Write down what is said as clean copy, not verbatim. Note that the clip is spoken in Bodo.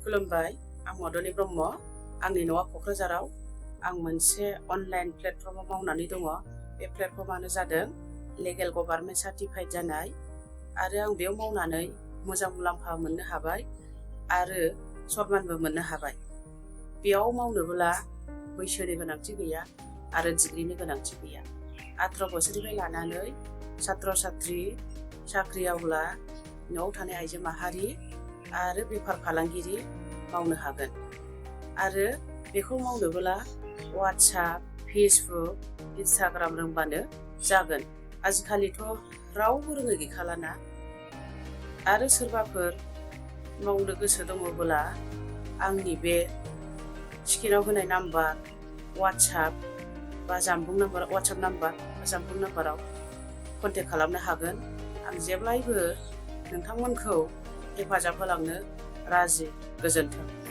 खुलुमबाय, आं मदनि ब्रह्म। आंनि न'आ क'क्राझाराव। आं मोनसे अनलाइन प्लेटफर्माव मावनानै दङ। बे प्लेटफर्मानो जादों लिगेल गभार्नमेन्ट सार्टिफाइड जानाय आरो आं बेयाव मावनानै मोजां मुलाम्फा मोननो हाबाय आरो सनमानबो मोननो हाबाय। बेयाव मावनोब्ला बैसोनि गोनांथि गैया आरो डिग्रीनि गोनांथि गैया। 18 बोसोरनिफ्राय लानानै सात्र सात्रि, साख्रि आवला, न'आव थानाय आइजो माहारि आरो बेफार फालांगिरि मावनो हागोन। आरो बेखौ मावनोब्ला वाट्सएप, फेसबुक, इन्स्टाग्राम रोंबानो जागोन। आजिखालिथ' रावबो रोङै गैखालाना। आरो सोरबाफोर मावनो गोसो दङब्ला आंनि बे स्क्रिनाव होनाय नाम्बार वाट्सएप नाम्बाराव कन्टेक्ट खालामनो हागोन। आं जेब्लायबो नोंथांमोनखौ हेफाजाब होलांनो राजि। गोजोन्थों।